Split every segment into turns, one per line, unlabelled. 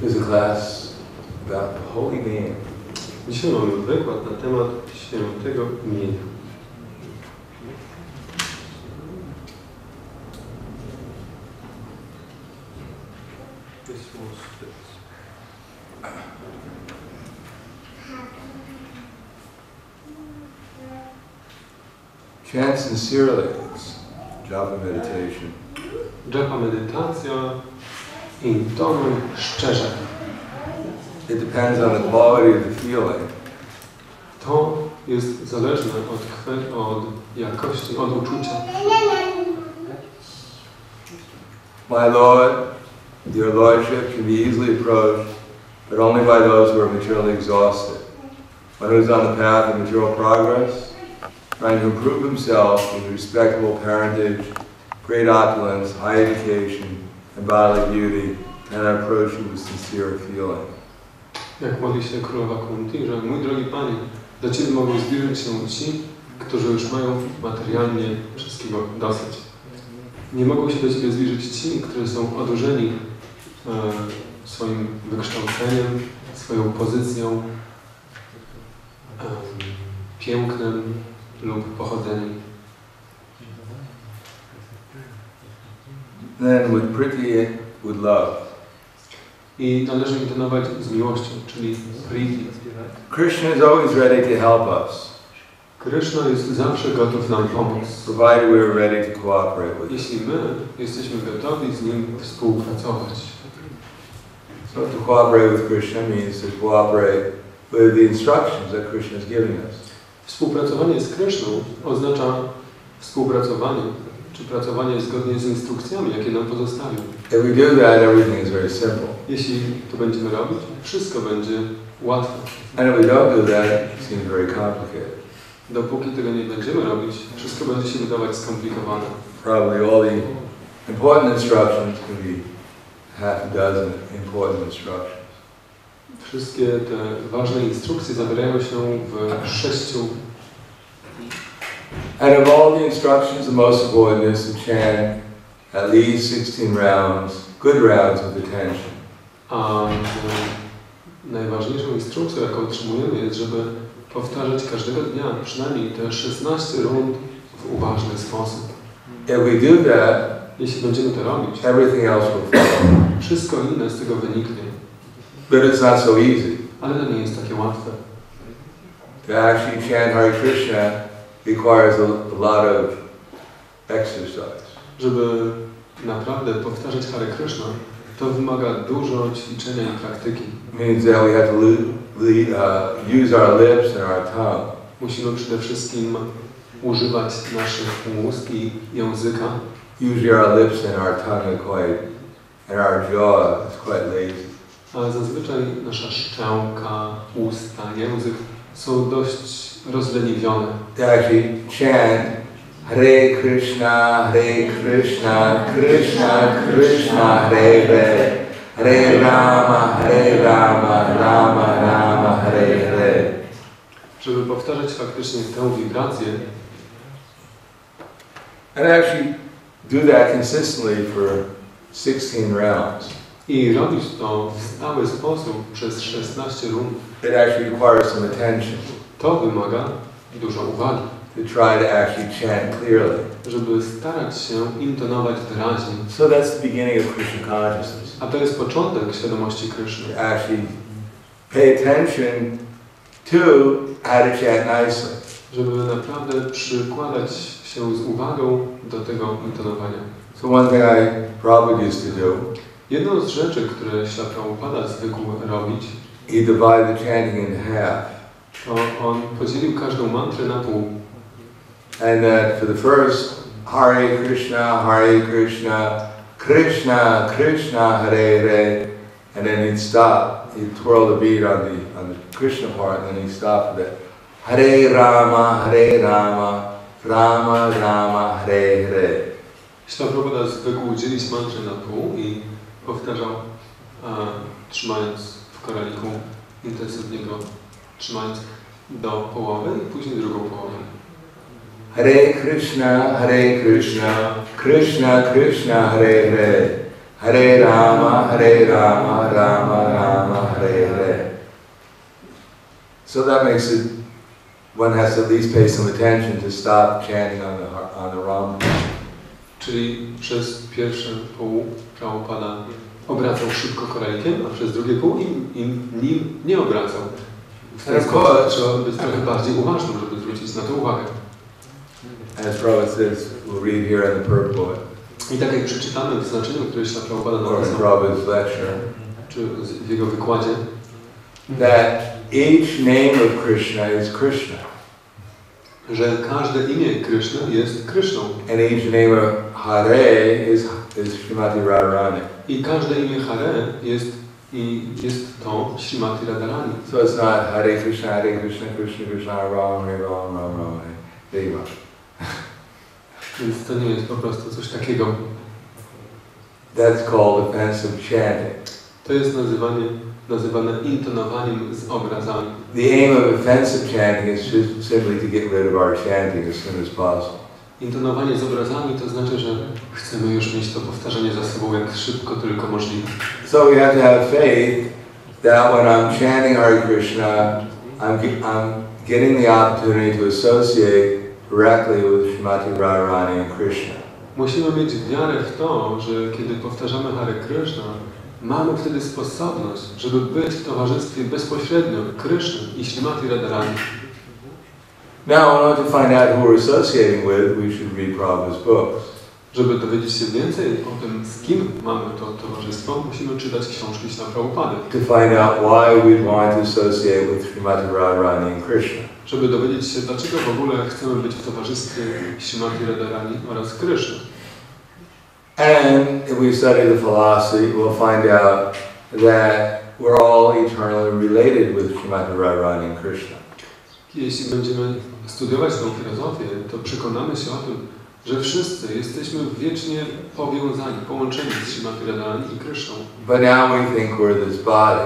There's a class about the holy name.
Dzisiaj mamy wykład na temat świętego imienia.
Chant sincerely. Japa meditation.
Japa medytacja. Intonuj szczerze.
It depends on the quality of the feeling.
To jest zależne od jakości, od uczucia.
My Lord, your Lordship can be easily approached, but only by those who are materially exhausted. One who is on the path of material progress, trying to improve himself with respectable parentage, great opulence, high education, and bodily beauty, cannot approach you with sincere feeling.
Jak modli się królowa Kunti, że mój drogi Panie, do Ciebie mogą zbliżyć się ci, którzy już mają materialnie wszystkiego dosyć. Nie mogą się do Ciebie zbliżyć ci, którzy są odurzeni swoim wykształceniem, swoją pozycją, pięknem lub pochodzeniem.
Then with priti, with love.
I należy intonować z miłością, czyli priti.
Krishna is always ready to help us.
Krishna jest zawsze gotów nam pomóc.
Provided we are ready to cooperate with him.
Jeśli my jesteśmy gotowi z Nim współpracować.
So to cooperate with Krishna means to cooperate with the instructions that Krishna is giving us.
Współpracowanie z Krishną oznacza współpracowanie, czy pracowanie zgodnie z instrukcjami, jakie nam pozostawił.
If we do that, everything is very simple.
Jeśli to będziemy robić, wszystko będzie łatwe.
And if we don't do that, it seems very complicated.
Dopóki tego nie będziemy robić, wszystko będzie się wydawać skomplikowane.
Probably all the important instructions can be half a dozen important instructions.
Wszystkie te ważne instrukcje zawierają się w 6.
And of all the instructions, the most important is to chant at least 16 rounds, good rounds with attention.
A najważniejszą instrukcją, jaką otrzymujemy, jest, żeby powtarzać każdego dnia przynajmniej te 16 rund w uważny sposób.
If we do that,
jeśli będziemy to robić,
everything else will follow.
Wszystko inne z tego wyniknie.
But it's not so easy.
Ale to nie jest takie łatwe.
To actually chant Hare Krishna requires a lot of exercise.
Żeby naprawdę powtarzać Hare Krishna, to wymaga dużo ćwiczenia i praktyki.
It means that we have to use our lips and our tongue.
Musimy przede wszystkim używać naszych ust i języka.
Usually our lips and our tongue and our jaw is quite lazy.
Ale zazwyczaj nasza szczęka, usta, język są dość rozleniwione.
To actually chant Hare Krishna, Krishna Krishna, Hare Hare, Hare Rama, Rama Rama, Hare Hare.
Żeby powtarzać faktycznie tę wibrację.
And actually do that consistently for 16 rounds.
I robić to w stały sposób przez 16 rund.
It actually requires some attention.
To wymaga dużo uwagi.
To try to actually chant clearly.
Żeby starać się intonować wyraźnie.
So that's the beginning of Krishna consciousness.
A to jest początek świadomości Kryszny.
To actually pay attention to how to chant nicely.
Żeby naprawdę przykładać się z uwagą do tego intonowania.
So one thing I probably used to do.
Jedną z rzeczy, które Śla Prabhupada zwykł robić,
he divided the chanting in half.
To on podzielił każdą mantrę na pół.
And that for the first Hare Krishna, Krishna Krishna, Hare Hare, and then he'd stop. He'd twirl the bead on the Krishna part, and then he'd stop with it. Hare Rama, Rama Rama, Hare Hare.
Śla Prabhupada zwykł dzielić mantrę na pół i powtarzał, trzymając w koraliku, intensywnie go trzymając do połowy i później drugą połowę. Hare Krishna, Krishna Krishna, Hare Hare,
Hare Rama, Rama Rama, Hare Hare. So that makes it, one has to at least pay some attention to stop chanting on the Ram.
Czyli przez pierwsze pół Prabhupada obracał szybko korejkiem, a przez drugie pół nim nie obracał. W ten sposób trzeba być trochę bardziej uważnym, żeby zwrócić na to uwagę.
As Prabhupada says, we'll read here in the purport.
I tak jak przeczytamy w znaczeniu, które się Prabhupada napisał,
Prabhupada's lecture,
czy w jego wykładzie,
that each name of Krishna is Krishna.
Że każde imię Kryszny jest Kryszną.
And each name of Hare is Srimati Radharani.
I każde imię Hare jest to Srimati Radharani.
So it's not Hare Krishna, Krishna Krishna, Ram, Hare Ram, Ram, Ram, Hare Deva.
Więc to nie jest po prostu coś takiego.
That's called offensive chanting.
To jest nazywane intonowaniem z obrazami.
The aim of offensive chanting is just simply to get rid of our chanting as soon as possible.
Intonowanie z obrazami to znaczy, że chcemy już mieć to powtarzanie za sobą jak szybko tylko możliwe.
So we have to have faith that when I'm chanting Hare Krishna, I'm getting the opportunity to associate directly with Srimati Radharani and Krishna.
Musimy mieć wiarę w to, że kiedy powtarzamy Hare Krishna, mamy wtedy sposobność, żeby być w towarzystwie bezpośrednio Kryszny i Srimati Radharani.
Now, in order to find out who we're associating with, we should read Prabhupada's books.
Żeby dowiedzieć się więcej o tym, z kim mamy to towarzystwo, musimy czytać książki śla Prabhupady.
To find out why we'd want to associate with Srimati Radharani and Krishna.
Żeby dowiedzieć się, dlaczego w ogóle chcemy być w towarzystwie Srimati Radharani oraz Kryszny.
And if we study the philosophy, we'll find out that we're all eternally related with Srimati Radharani and Krishna.
Jeśli będziemy studiować tę filozofię, to przekonamy się o tym, że wszyscy jesteśmy wiecznie powiązani, połączeni z Srimati Radharani i Kryszną.
But now we think we're this body.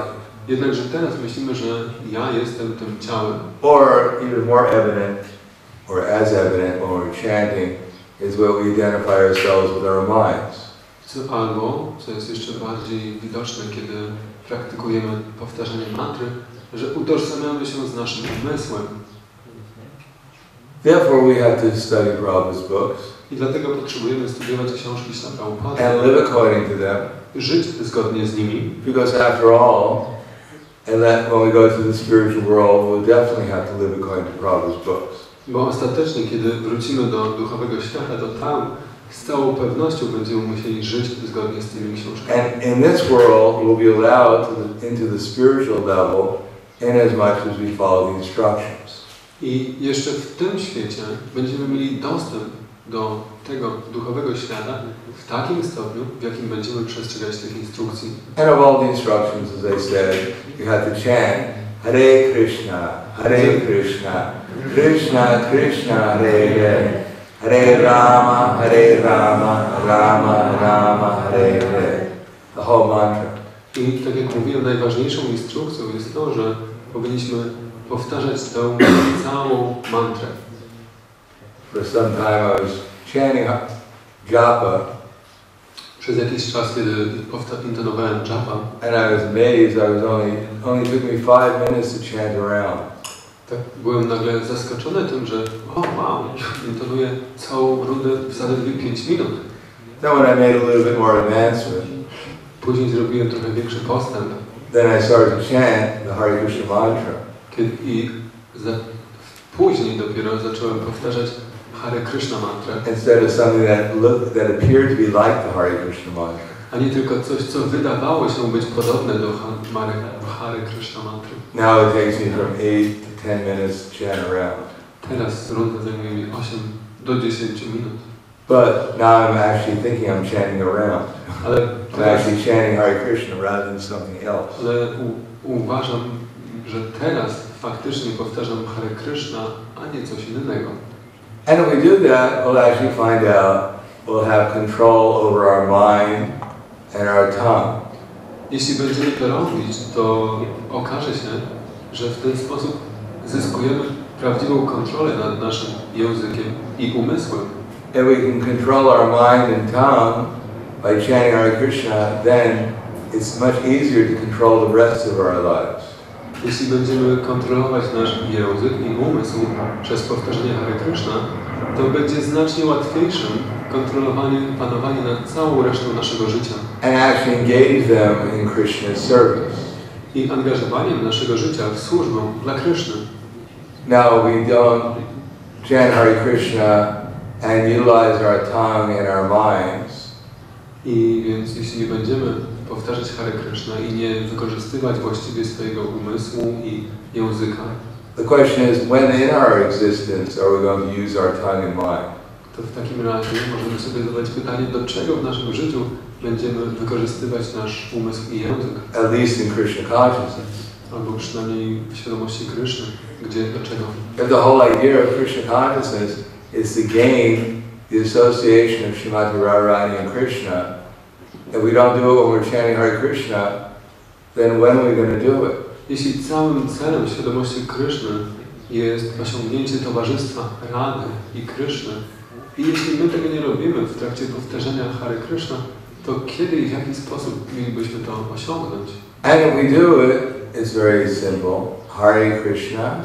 Jednakże teraz myślimy, że ja jestem tym ciałem.
Or even more evident, or as evident when we're chanting, is where we identify ourselves with our minds.
Albo, co jest jeszcze bardziej widoczne, kiedy praktykujemy powtarzanie mantry, że utożsamiamy się z naszym umysłem.
Therefore we have to study Prabhupada's books.
I dlatego potrzebujemy studiować książki śla Prabhupady.
And live according to them.
Żyć zgodnie z nimi.
Because after all, when we go to the spiritual world, we'll definitely have to live according to Prabhupada's books.
Bo ostatecznie, kiedy wrócimy do duchowego świata, to tam z całą pewnością będziemy musieli żyć zgodnie z tymi książkami.
And in this world, we'll be allowed into the spiritual level in as much as we follow the instructions.
I jeszcze w tym świecie będziemy mieli dostęp do tego duchowego świata w takim stopniu, w jakim będziemy przestrzegać tych instrukcji.
And of all the instructions, as I said, you have to chant Hare Krishna, Krishna Krishna, Hare Hare, Hare Rama, Rama Rama, Hare Hare. The whole mantra.
I tak jak mówiłem, najważniejszą instrukcją jest to, że powinniśmy powtarzać tę całą mantrę.
For some time I was chanting japa.
Przez jakiś czas, kiedy intonowałem japa,
and I was amazed. Only took me 5 minutes to chant around.
Tak, byłem nagle zaskoczony tym, że wow, intonuję całą rundę w zaledwie 5 minut.
Then when I made a little bit more advancement,
później zrobiłem trochę większy postęp.
Then I started to chant the Hare Krishna mantra.
Później dopiero zacząłem powtarzać Hare Krishna mantrę.
Instead of something that appeared to be like the Hare Krishna mantra.
A nie tylko coś, co wydawało się być podobne do Hare Krishna mantry.
Now it takes me from 8 to 10 minutes to chant around.
Teraz runda zajmuje mi 8 do 10 minut.
But now I'm actually thinking I'm chanting around. I'm actually chanting Hare Krishna rather than something else.
Ale uważam, że teraz faktycznie powtarzam Hare Krishna, a nie coś innego.
And if we do that, we'll actually find out we'll have control over our mind and our tongue.
Jeśli będziemy to robić, to okaże się, że w ten sposób zyskujemy prawdziwą kontrolę nad naszym językiem i umysłem.
If we can control our mind and tongue, by chanting Hare Krishna, then it's much easier to control the rest of our lives.
Jeśli będziemy kontrolować nasz język i umysł przez powtarzanie Hare Krishna, to będzie znacznie łatwiejszym panowanie nad całą resztą naszego życia.
And actually engage them in Krishna's service.
I angażowaniem naszego życia w służbę dla Kryszny.
Now we don't chant Hare Krishna and utilize our tongue and our minds.
I więc jeśli nie będziemy powtarzać Hare Krishna i nie wykorzystywać właściwie swojego umysłu i języka,
the question is, when in our existence are we going to use our tongue and mind?
To w takim razie możemy sobie zadać pytanie, do czego w naszym życiu będziemy wykorzystywać nasz umysł i język.
At least in Krishna consciousness.
Albo przynajmniej w świadomości Kryszny, gdzie, do czego.
If the whole idea of Krishna consciousness is to gain the association of Srimati Radharani and Krishna, and we don't do it when we're chanting Hare Krishna, then when are we going to do it?
Jeśli całym celem świadomości Kryszny jest osiągnięcie towarzystwa Rady i Kryszny, i jeśli my tego nie robimy w trakcie powtarzania Hare Krishna, to kiedy i w jaki sposób mielibyśmy to osiągnąć?
And if we do it, it's very simple. Hare Krishna,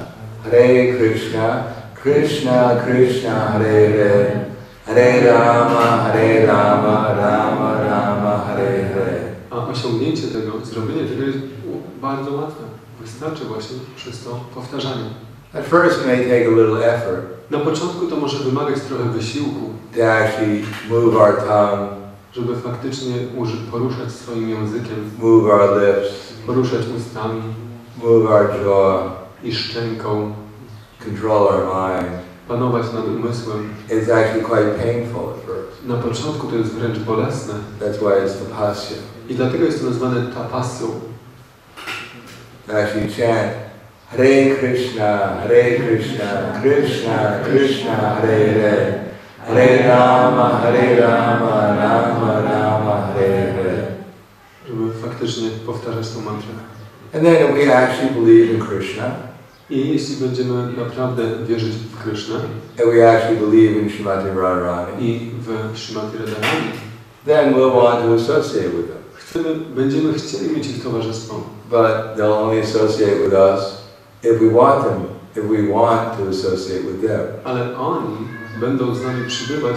Krishna Krishna, Hare Hare, Hare Rama, Rama Rama, Hare Hare.
A osiągnięcie tego, zrobienie tego jest bardzo łatwe. Wystarczy właśnie przez to powtarzanie.
At first it may take a little effort.
Na początku to może wymagać trochę wysiłku.
To actually move our tongue,
żeby faktycznie poruszać swoim językiem,
move our lips,
poruszać ustami,
move our jaw,
i szczęką,
control our mind.
Panować nad umysłem.
It's actually quite painful at first.
Na początku to jest wręcz bolesne.
That's why it's tapasya.
I dlatego jest to nazwane tapasyą.
Actually chant Hare Krishna, Krishna Krishna, Hare Hare, Hare Rama, Rama Rama, Hare Hare.
Żeby faktycznie powtarzać tę mantrę.
And then if we actually believe in Krishna,
i jeśli będziemy naprawdę wierzyć w Krysznę,
and we actually believe in Srimati Radharani,
i w Srimati Radharani,
then we'll want to associate with them.
Będziemy chcieli mieć ich towarzystwo.
But they'll only associate with us if we want them, if we want to associate with them.
Ale oni będą z nami przybywać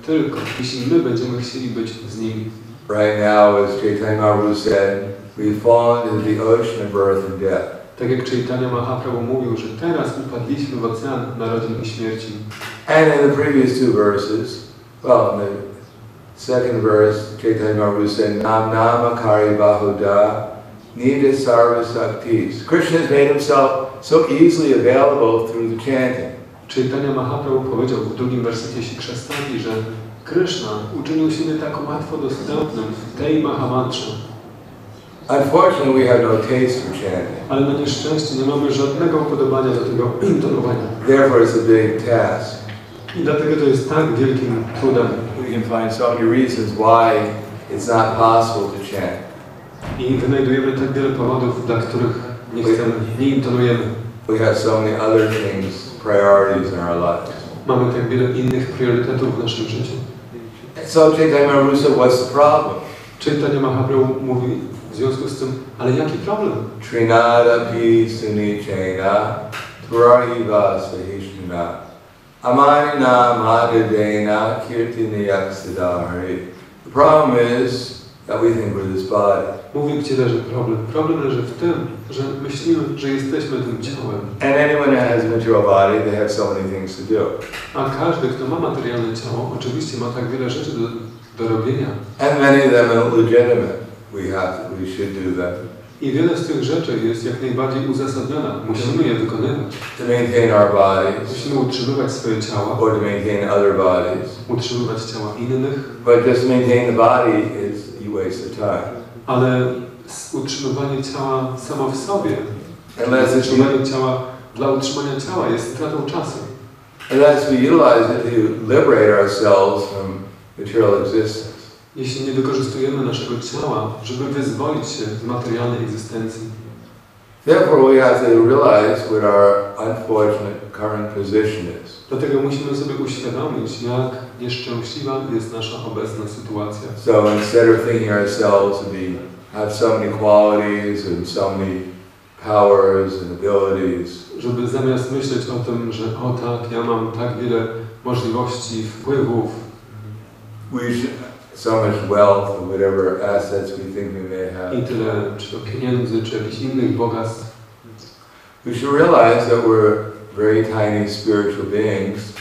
tylko jeśli my będziemy chcieli być z nimi.
Right now, as Chaitanya Mahaprabhu said, we've fallen into the ocean of birth and death.
Tak jak Chaitanya Mahaprabhu mówił, że teraz upadliśmy w ocean narodzin i śmierci.
And in the previous two verses, well, in the second verse, Chaitanya Mahaprabhu said, Nam Nama Kari Bahuda Nida Sarva Saktis. Krishna has made himself so easily available through the chanting.
Chaitanya Mahaprabhu powiedział w drugim wersecie Siksastani, że Krishna uczynił siebie tak łatwo dostępnym w tej Mahamantrze.
Unfortunately, we have no taste for chanting.
Ale na nieszczęście nie mamy żadnego upodobania do tego intonowania.
Therefore, it's a big task.
I dlatego to jest tak wielkim trudem.
We can find so many reasons why it's not possible to chant.
I wynajdujemy tak wiele powodów, dla których nie chcemy, nie intonujemy.
We have so many other things, priorities in our lives.
Mamy tak wiele innych priorytetów w naszym życiu.
So Chaitanya Mahaprabhu said, what's the problem?
Chaitanya Mahaprabhu mówi w związku z tym, ale jaki problem?
Trinada pi sunichena tvariva sahishnuna amanina madadena kirtiniyaksiddhari. The problem is that we think we're this body.
Mówi, gdzie leży problem. Problem leży w tym, że myślimy, że jesteśmy tym ciałem.
And anyone who has a material body, they have so many things to do.
A każdy, kto ma materialne ciało, oczywiście ma tak wiele rzeczy do robienia.
And many of them are legitimate. We should do them.
I wiele z tych rzeczy jest jak najbardziej uzasadniona. Musimy je wykonywać.
To maintain our bodies.
Musimy utrzymywać swoje ciała.
Or to maintain other bodies.
Utrzymywać ciała innych.
But just maintain the body is you waste the time.
Ale utrzymywanie ciała samo w sobie,
utrzymanie
ciała dla utrzymania ciała jest stratą czasu.
Unless we utilize it to liberate ourselves from material existence.
Jeśli nie wykorzystujemy naszego ciała, żeby wyzwolić się z materialnej egzystencji.
Therefore we have to realize what our unfortunate current position is.
Dlatego musimy sobie uświadomić, jak nieszczęśliwa jest nasza obecna sytuacja.
So instead of thinking ourselves to have so many qualities and so many powers and abilities,
żeby zamiast myśleć o tym, że o tak, ja mam tak wiele możliwości, wpływów,
so much wealth or whatever assets we think we may have,
i tyle, czy to pieniędzy, czy jakichś innych bogactw,
we should realize that we're very tiny spiritual beings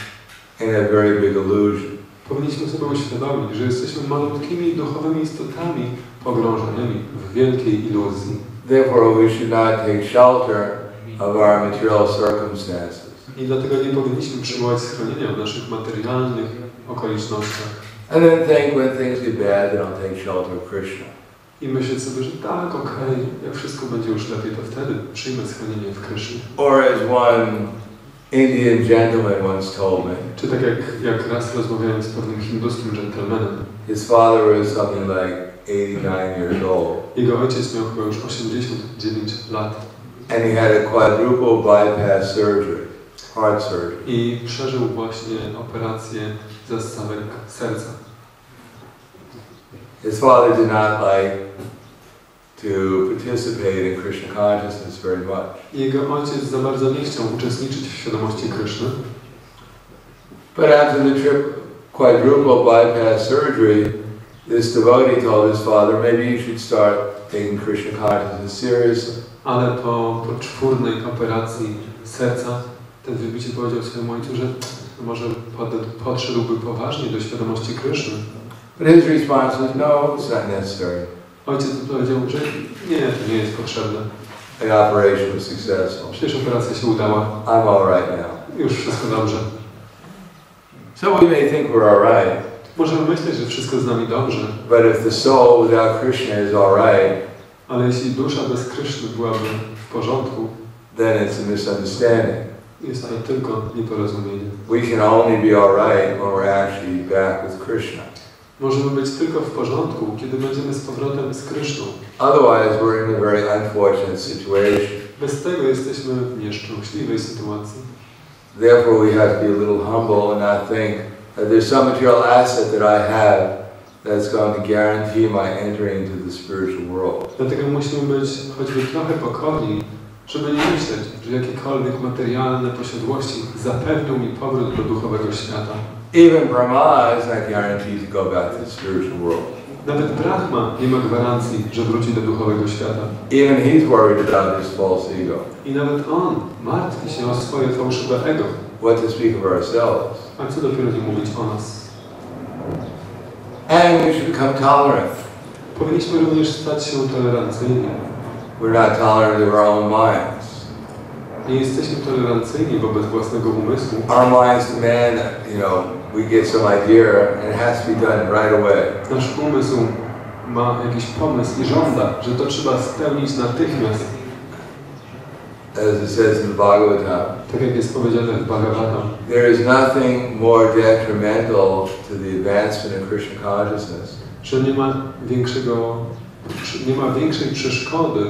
in a very big illusion.
powinniśmy sobie uświadomić, że jesteśmy malutkimi duchowymi istotami pogrążonymi w wielkiej iluzji.
Therefore, we should not take shelter of our material circumstances.
I dlatego nie powinniśmy przyjmować schronienia w naszych materialnych okolicznościach.
And then think when things get bad, then I'll take shelter of Krishna.
I myśleć sobie, że tak, okej, jak wszystko będzie już lepiej, to wtedy przyjmę schronienie w Krysznie.
Or as one Indian gentleman once told me,
Czy tak jak raz rozmawiałem z pewnym hinduskim dżentelmenem.
His father was something like 89 years old.
Jego ojciec miał chyba już 89 lat.
And he had a quadruple bypass surgery, heart surgery.
I przeżył właśnie operację zastawek serca.
His father did not like to participate in Krishna consciousness very much.
Jego ojciec za bardzo nie chciał uczestniczyć w świadomości Kryszny.
But after the quadruple bypass surgery, this devotee told his father, maybe you should start taking Krishna consciousness seriously.
Ale po czwórnej operacji serca ten wybiciel powiedział swojemu ojcu, że może podszedłby poważnie do świadomości Kryszny.
But his response was, no, it's not necessary.
Ojciec powiedział, że nie, to nie jest potrzebne.
The operation was successful.
Przecież operacja się udała.
I'm all right now.
Już wszystko dobrze.
So we may think we're all right.
Możemy myśleć, że wszystko z nami dobrze.
But if the soul without Krishna is all right,
ale jeśli dusza bez Kryszny byłaby w porządku,
then it's a misunderstanding.
jest to tylko nieporozumienie.
We can only be all right when we're actually back with Krishna.
Możemy być tylko w porządku, kiedy będziemy z powrotem z Kryszną.
Otherwise, we're in a very unfortunate situation.
Bez tego jesteśmy w nieszczęśliwej sytuacji.
Therefore, we have to be a little humble and not think that there's some material asset that I have that's going to guarantee my entering into the spiritual world.
Dlatego musimy być choćby trochę pokorni, żeby nie myśleć, że jakiekolwiek materialne posiadłości zapewnią mi powrót do duchowego świata.
Even Brahma is not guaranteed to go back to the spiritual world.
Nawet Brahma nie ma gwarancji, że wróci do duchowego świata.
Even he's worried about his false ego.
I nawet on martwi się o swoje fałszywe ego.
What to speak of ourselves.
A co dopiero nie mówić o nas.
And we should become tolerant.
Powinniśmy również stać się tolerancyjni.
We're not tolerant of our own minds.
Nie jesteśmy tolerancyjni wobec własnego umysłu.
Our minds demand that, we get some idea and it has to be done right away.
Nasz umysł ma jakiś pomysł i żąda, że to trzeba spełnić natychmiast.
As it says in the Bhagavatam,
tak jak jest powiedziane w Bhagavatam,
there is nothing more detrimental to the advancement of Krishna consciousness,
że nie ma większej przeszkody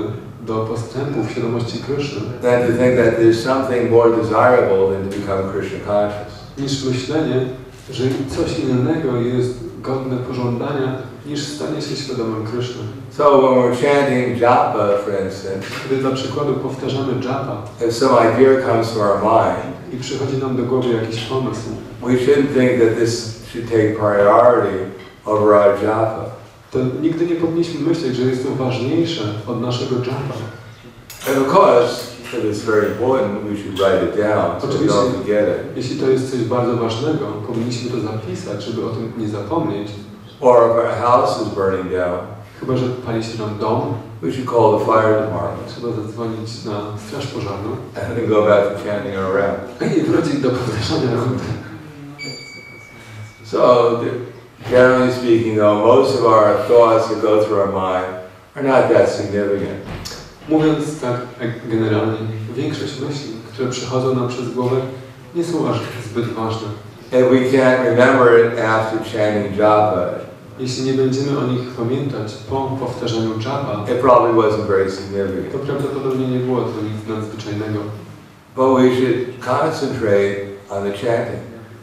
do postępu w świadomości Kryszny,
than to think that there's something more desirable than to become Krishna conscious.
niż myślenie, że coś innego jest godne pożądania, niż stanie się świadomym Kryszny.
So when we're chanting japa, for instance,
Gdy dla przykładu powtarzamy japa,
if some idea comes to our mind,
i przychodzi nam do głowy jakiś pomysł,
we shouldn't think that this should take priority over our japa.
to nigdy nie powinniśmy myśleć, że jest to ważniejsze od naszego japa.
And of course, if it's very important, we should write it down so we don't forget it.
Jeśli to jest coś bardzo ważnego, powinniśmy to zapisać, żeby o tym nie zapomnieć.
Or if our house is burning down,
chyba że pali się nam dom,
we should call the fire department.
Trzeba zadzwonić na straż pożarną.
And then go back to chanting our round.
I wrócić do powtarzania rundy.
So, generally speaking, though, most of our thoughts that go through our mind are not that significant.
Mówiąc tak generalnie, większość myśli, które przychodzą nam przez głowę, nie są aż zbyt ważne.
And we can't remember it after chanting japa.
Jeśli nie będziemy o nich pamiętać po powtarzaniu japa,
it probably wasn't very significant.
to prawdopodobnie nie było to nic nadzwyczajnego.
But we should concentrate on the chanting.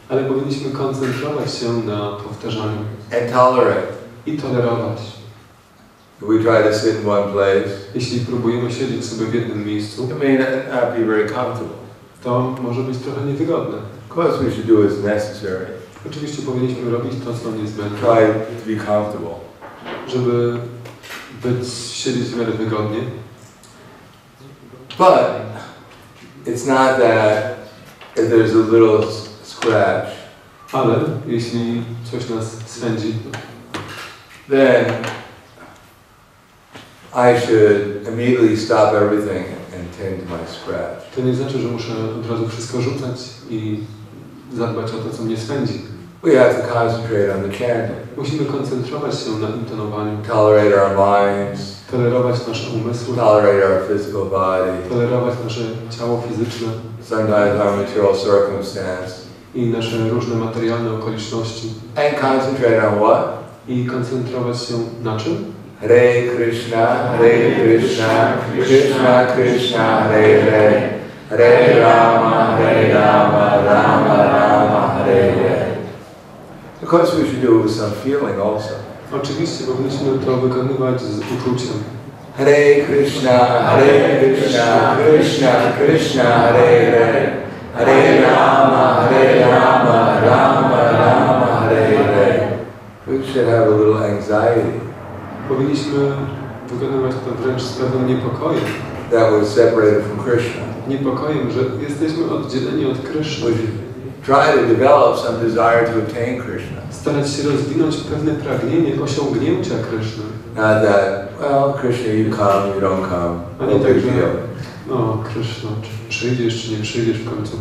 Ale powinniśmy koncentrować się na powtarzaniu.
And tolerate.
I tolerować.
If we try to sit in one place,
jeśli próbujemy siedzieć sobie w jednym miejscu,
it may not be very comfortable.
To może być trochę niewygodne.
Of course we should do what's necessary.
Oczywiście powinniśmy robić to, co niezbędne.
Try to be comfortable.
Żeby siedzieć w miarę wygodnie.
But it's not that if there's a little scratch.
Ale jeśli coś nas swędzi,
then I should immediately stop everything and tend to my scratch.
To nie znaczy, że muszę od razu wszystko rzucać i zadbać o to, co mnie swędzi.
We have to concentrate on the chanting.
Musimy koncentrować się na intonowaniu.
Tolerate our minds.
Tolerować nasze umysły.
Tolerate our physical body.
Tolerować nasze ciało fizyczne.
Sometimes our material circumstance.
I nasze różne materialne okoliczności.
And concentrate on what?
I koncentrować się na czym?
Hare Krishna, Krishna Krishna, Hare Hare. Hare Rama, Rama Rama, Hare Hare. Of course we should do it with some feeling also.
Oczywiście powinniśmy to wykonywać z uczuciem.
Hare Krishna, Krishna Krishna, Hare Hare. Hare Rama, Rama Rama, Hare Hare. We should have a little anxiety.
Powinniśmy wykonywać to wręcz z pewnym niepokojem.
That was separated from Krishna.
Niepokojem, że jesteśmy oddzieleni od Kryszny.
We should try to develop some desire to obtain Krishna.
Starać się rozwinąć pewne pragnienie osiągnięcia Kryszny.
Not that, well, Krishna, you come, you don't come.
A nie tak, że no, Kryszna, czy przyjdziesz, czy nie przyjdziesz w końcu.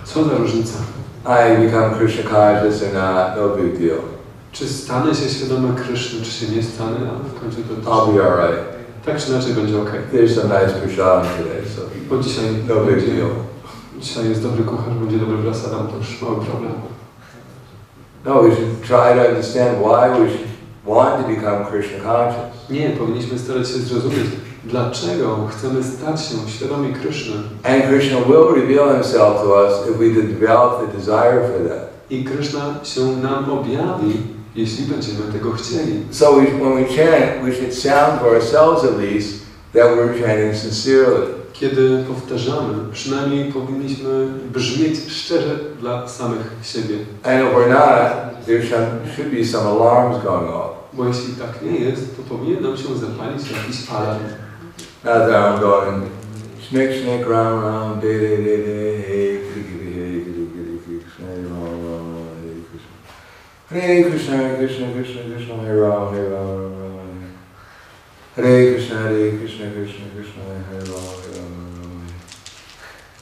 Co za różnica?
I become Krishna conscious or not, no big deal.
Czy stanę się świadomy Kryszny, czy się nie stanę, a w końcu to też...
I'll be alright.
Tak czy inaczej będzie ok.
There's some nice prasadam today, so
bo dzisiaj
no big deal.
Dzisiaj jest dobry kucharz, będzie dobry prasadam, to już mały problem.
No, we should try to understand why we should want to become Krishna conscious.
Nie, powinniśmy starać się zrozumieć, dlaczego chcemy stać się świadomi Kryszny.
And Krishna will reveal himself to us if we develop the desire for that.
I Kryszna się nam objawi, jeśli będziemy tego chcieli.
So when we chant, we should sound for ourselves at least that we're chanting sincerely.
Kiedy powtarzamy, przynajmniej powinniśmy brzmieć szczerze dla samych siebie.
And if we're not, there should be some alarms going off.
Bo jeśli tak nie jest, to powinien nam się zapalić jakiś alarm.
Not that I'm going schnick schnick round round day day day day hey Hare Krishna Krishna Krishna Krishna Hare Rama Hare Rama Hare Krishna Krishna Krishna Hare Rama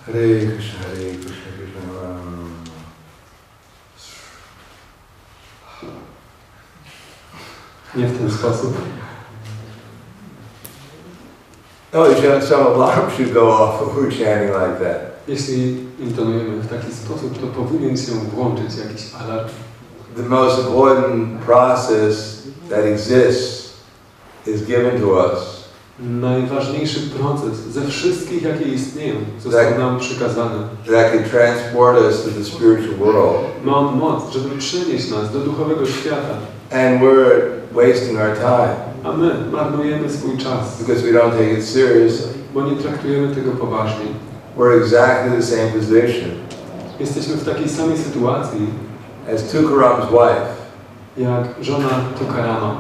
Hare Krishna Krishna Rama.
Nie w ten sposób.
No, some alarm should go off if we're chanting like that.
Jeśli intonujemy w taki sposób, to powinien się włączyć jakiś alarm.
The most important process that exists is given to us.
Najważniejszy proces ze wszystkich, jakie istnieją, został nam przekazany.
That can transport us to the spiritual world.
Ma on moc, żeby przenieść nas do duchowego świata.
And we're wasting our time.
A my marnujemy swój czas.
Because we don't take it seriously.
Bo nie traktujemy tego poważnie.
We're exactly the same position.
Jesteśmy w takiej samej sytuacji
as Tukaram's wife.
Jak żona Tukarama.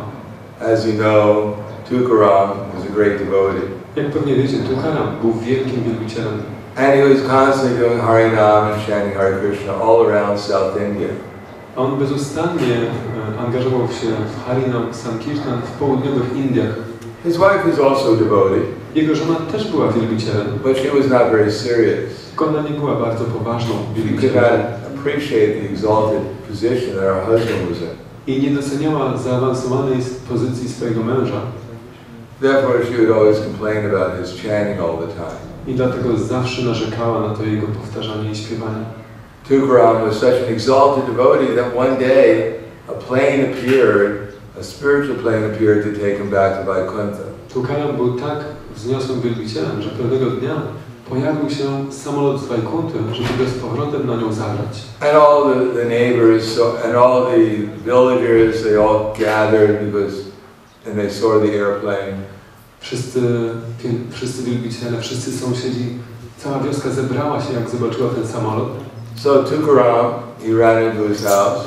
As you know, Tukaram was a great devotee.
Jak pewnie wiecie, Tukaram był wielkim wielbicielem.
And he was constantly doing Harinam and chanting Hare Krishna all around South India.
On bezustannie angażował się w Harinam Sankirtan w południowych Indiach.
His wife was also a devotee.
Jego żona też była wielbicielem.
But she was not very serious.
Tylko ona nie była bardzo poważną
She could
wielbicielką.
not appreciate the exalted position that her husband was in.
I nie doceniała zaawansowanej pozycji swojego męża.
Therefore, she would always complain about his chanting all the time.
I dlatego zawsze narzekała na to jego powtarzanie i śpiewanie.
Tukaram was such an exalted devotee that one day a plane appeared, a spiritual plane appeared to take him back to Vaikuntha.
Tukaram był tak wzniosłym wielbicielem, że pewnego dnia pojawił się samolot z Wajkunty, żeby go z powrotem na nią zabrać.
And all the neighbors and all the villagers, they all gathered and they saw the airplane.
Wszyscy wielbiciele, wszyscy sąsiedzi, cała wioska zebrała się, jak zobaczyła ten samolot.
So Tukaram, he ran into his house.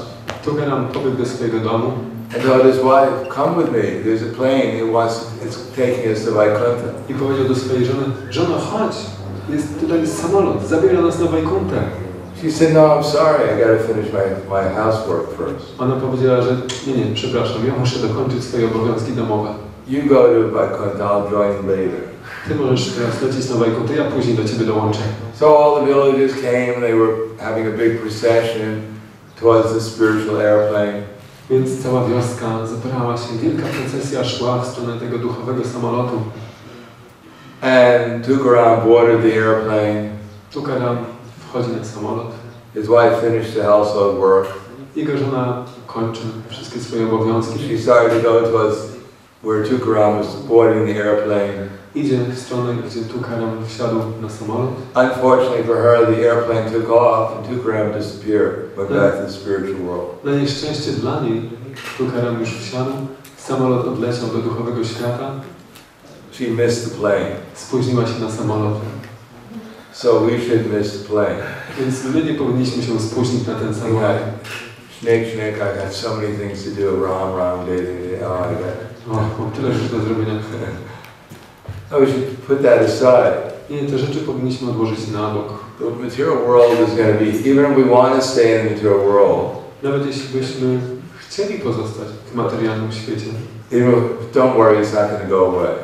Tukaram pobiegł do swojego domu.
And told his wife, come with me, there's a plane, it's taking us to Vaikuntha.
I powiedział do swojej żony, żono, chodź, tutaj jest samolot, zabiera nas na Wajkuntę.
She said, no, I'm sorry, I got to finish my housework first.
Ona powiedziała, że nie, przepraszam, ja muszę dokończyć swoje obowiązki domowe.
You go to Vaikuntha, I'll join you later.
Ty możesz teraz lecieć na Wajkuntę, ja później do ciebie dołączę.
So all the villagers came and they were having a big procession towards the spiritual airplane.
Więc cała wioska zebrała się, wielka procesja szła w stronę tego duchowego samolotu.
And Tukaram boarded the airplane.
Tukaram wchodzi na samolot.
His wife finished the household work.
Jego żona kończy wszystkie swoje obowiązki.
She started to go towards where Tukaram was boarding the airplane.
Idzie w stronę, gdzie Tukaram wsiadł na samolot.
Unfortunately for her, the airplane took off and Tukaram disappeared, went back to the spiritual world.
Na nieszczęście dla niej, Tukaram już wsiadł, samolot odleciał do duchowego świata.
She missed the plane.
Spóźniła się na samolot.
So we should miss the plane.
Więc my nie powinniśmy się spóźnić na ten samolot.
Snake, I got so many things to do, ram, day. Oh, I got
mam tyle rzeczy do zrobienia.
No, we should put that aside.
Nie, te rzeczy powinniśmy odłożyć na bok.
The material world is going to be, even if we want to stay in the material world.
Nawet jeśli byśmy chcieli pozostać w materialnym świecie.
Don't worry, it's not going to go away.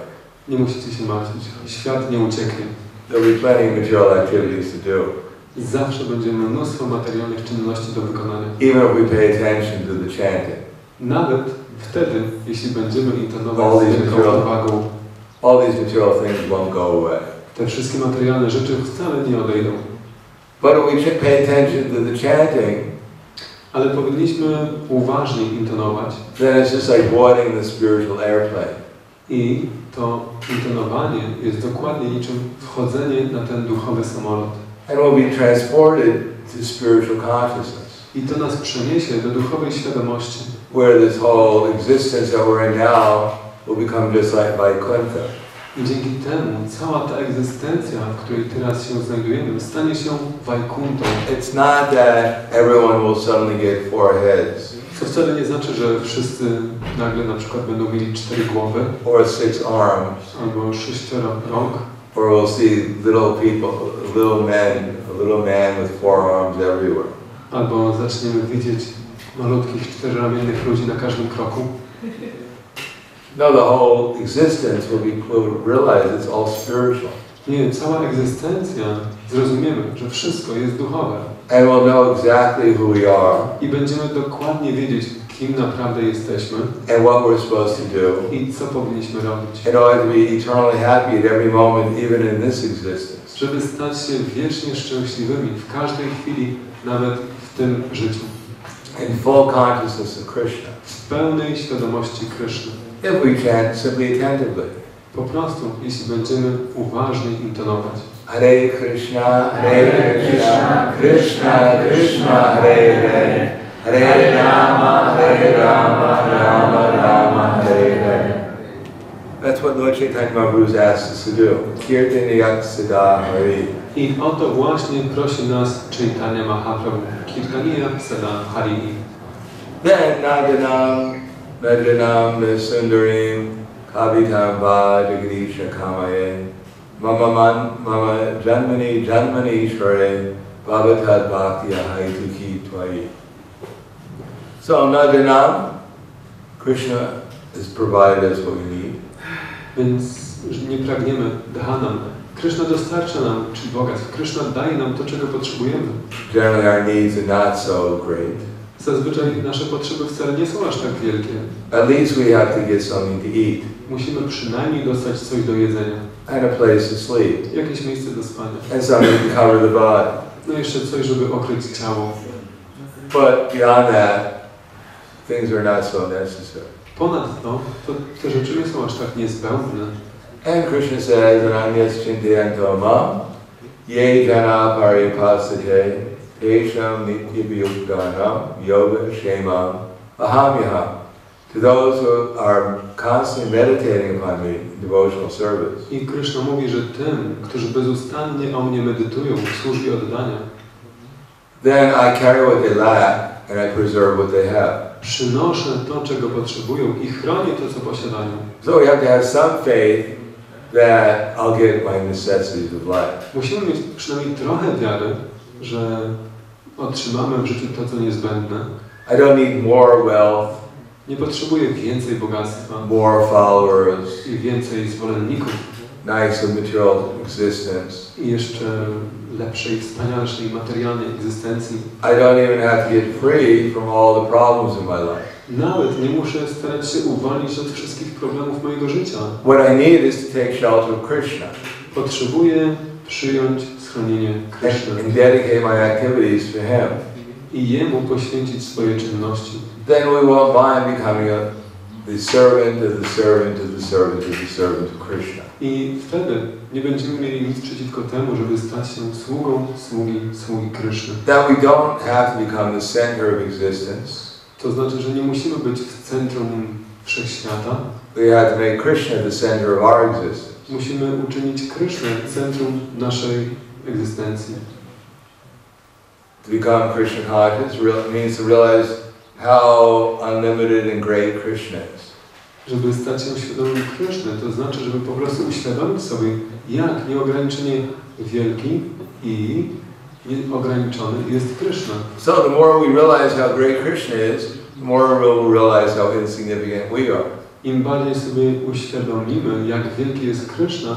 Nie musicie się martwić. Świat nie ucieknie.
There'll be plenty of material activities to do.
Zawsze będzie mnóstwo materialnych czynności do wykonania.
Even if we pay attention to the chanting.
Nawet wtedy, jeśli będziemy intonować z wielką uwagą.
All these material things won't go away.
Te wszystkie materialne rzeczy wcale nie odejdą.
But if we pay attention to the chanting,
ale powinniśmy uważnie intonować.
Then it's just like boarding the spiritual airplane.
I to intonowanie jest dokładnie niczym wchodzenie na ten duchowy samolot.
And we'll be transported to spiritual consciousness.
I to nas przeniesie do duchowej świadomości.
Where this whole existence that we're in now will become just like Vaikuntha.
I dzięki temu cała ta egzystencja, w której teraz się znajdujemy, stanie się Vajkuntą.
It's not that everyone will suddenly get 4 heads.
To wcale nie znaczy, że wszyscy nagle na przykład będą mieli 4 głowy.
Or 6 arms.
Albo 6 rąk.
Or we'll see little people, a little man with 4 arms everywhere.
Albo zaczniemy widzieć malutkich 4-ramiennych ludzi na każdym kroku.
No, the whole existence will realize it's all spiritual.
Nie, cała egzystencja zrozumiemy, że wszystko jest duchowe.
And we'll know exactly who we are.
I będziemy dokładnie wiedzieć, kim naprawdę jesteśmy.
And what we're supposed to do.
I co powinniśmy robić.
In order to be eternally happy at every moment, even in this existence.
Żeby stać się wiecznie szczęśliwymi w każdej chwili, nawet w tym życiu.
In full consciousness of Krishna.
W pełnej świadomości Kryszny.
If we chant simply attentively.
Po prostu, jeśli będziemy uważnie intonować.
Hare Krishna, Krishna, Krishna, Hare Hare, Hare Rama, Rama, Rama, Hare Hare. That's what Lord Chaitanya Mahaprabhu asked us to do. Kirtaniyat Sada Hari.
I o to właśnie prosi nas Chaitanya Mahaprabhu. Kirtaniyat Sada Hari.
Then Nadanam Sundarim Kavitam Va Jagadeesha Kamaye Mama Janmani Shre Bhavatad Bhakti Haituki Twai. So Nadanam, Krishna has provided us what we need.
Więc nie pragniemy dhanam. Krishna dostarcza nam czy bogactw. Krishna daje nam to, czego potrzebujemy.
Generally our needs are not so great.
Zazwyczaj nasze potrzeby wcale nie są aż tak wielkie.
At least we have to get something to eat.
Musimy przynajmniej dostać coś do jedzenia.
And a place to sleep.
Jakieś miejsce do spania.
And something to cover the body.
No jeszcze coś, żeby okryć ciało.
But beyond that, things are not so necessary.
Ponadto, to te rzeczy nie są aż tak niezbędne.
And Krishna says, Ananyas Chintayanto Mam, Ye jana paripasate, tesham nityabhyuganam, yoga shemam, ahamyaham. To those who are constantly meditating upon me in devotional service.
I Krishna mówi, że tym, którzy bezustannie o mnie medytują w służbie oddania,
then I carry what they lack and I preserve what they have.
Przynoszę to, czego potrzebują i chronię to, co posiadają.
So we have to have some faith that I'll get my necessities of life.
Musimy mieć przynajmniej trochę wiary, że otrzymamy w życiu to, co niezbędne.
I don't need more wealth,
Nie potrzebuję więcej bogactwa,
more followers,
i więcej zwolenników,
nicer material existence.
i jeszcze lepszej, wspanialszej materialnej egzystencji.
I don't even have to get free from all the problems in my life.
Nawet nie muszę starać się uwolnić od wszystkich problemów mojego życia.
What I need is to take shelter of Krishna
Potrzebuję przyjąć schronienie Krishna
and dedicate my activities to Him.
i Jemu poświęcić swoje czynności.
Then we won't mind becoming the servant of the servant of the servant of the servant of Krishna.
I wtedy nie będziemy mieli nic przeciwko temu, żeby stać się sługą sługi Kryszny.
That we don't have to become the center of existence.
To znaczy, że nie musimy być w centrum wszechświata.
We have to make Krishna the center of our existence.
Musimy uczynić Krysznę centrum naszej egzystencji.
To become Krishna conscious means to realize how unlimited and great Krishna is.
Żeby stać się świadomym Kryszny, to znaczy, żeby po prostu uświadomić sobie, jak nieograniczenie wielki i nieograniczony jest Kryszna.
So the more we realize how great Krishna is, the more we'll realize how insignificant we are.
Im bardziej sobie uświadomimy, jak wielki jest Kryszna,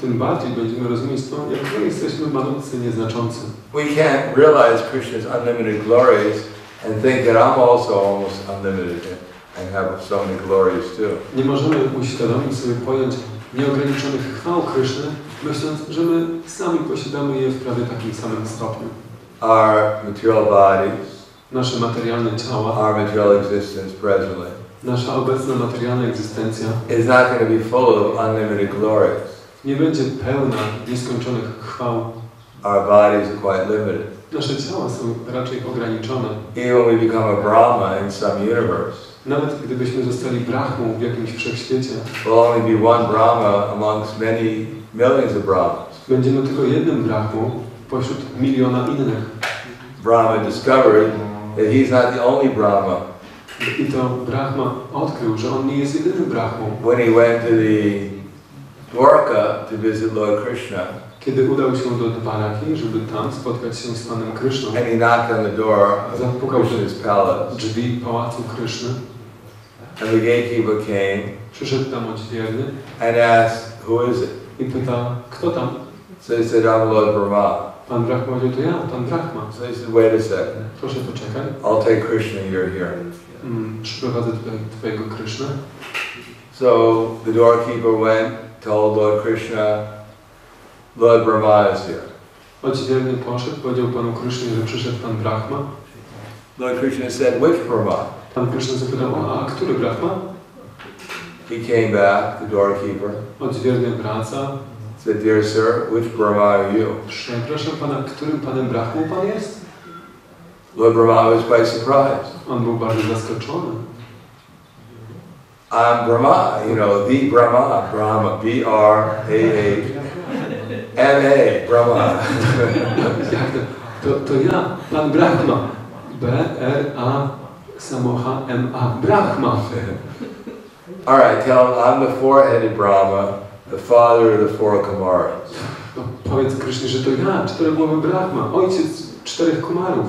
tym bardziej będziemy rozumieć to, jak my jesteśmy malutcy, nieznaczący.
We can't realize Krishna's unlimited glories and think that I'm also almost unlimited and have so many glories too.
Nie możemy uświadomić sobie, pojąć nieograniczonych chwał Kryszny, myśląc, że my sami posiadamy je w prawie takim samym stopniu.
Our material bodies,
Nasze materialne ciała,
our material existence presently,
nasza obecna materialna egzystencja
is not going to be full of unlimited glories.
nie będzie pełna nieskończonych chwał.
Our bodies are quite limited.
Nasze ciała są raczej ograniczone.
Even when we become a Brahma in some universe,
Nawet gdybyśmy zostali Brahmą w jakimś wszechświecie,
will only be one Brahma amongst many millions of Brahmas.
będziemy tylko jednym Brahmą pośród miliona innych.
Brahma discovered that he's not the only Brahma.
I to Brahma odkrył, że on nie jest jedynym Brahmą.
When he went to the Dwarka to visit Lord Krishna,
Kiedy udał się do Dwaraki, żeby tam spotkać się z Panem Kryszną,
and he knocked on the door of
zapukał do
Krishna's palace,
drzwi pałacu Kryszny,
and the gatekeeper came
przyszedł tam odźwierny
and asked, "Who is it?"
i pyta, kto tam?
So he said, "I'm Lord Brahma."
Pan Brahma powiedział, to ja, Pan Brahma.
So he said, "Wait a second.
Proszę poczekaj.
I'll take Krishna. You're here."
Przyprowadzę tutaj twojego Krysznę.
So the doorkeeper went, told Lord Krishna, "Lord Brahma is here."
Odźwierny poszedł, powiedział Panu Krysznie, że przyszedł Pan Brahma.
Lord Krishna said, "Which Brahma?"
Pan Kryszna zapytał, a który Brahma?
He came back, the doorkeeper,
Odźwierny wraca.
said, "Dear sir, which Brahma are you?"
Przepraszam Pana, którym Panem Brahmą Pan jest?
Lord Brahma was quite surprised.
On był bardzo zaskoczony.
I'm Brahma, you know, the Brahma, Brahma, B-R-A-H-M-A, Brahma.
Jak to ja, Pan Brahma. B-R-A samocha M-A. Brahma.
All right, tell him I'm the four-headed Brahma, the father of the four Kumaras.
No, powiedz Krysznie, że to ja, czterogłowy Brahma, ojciec 4 Kumarów.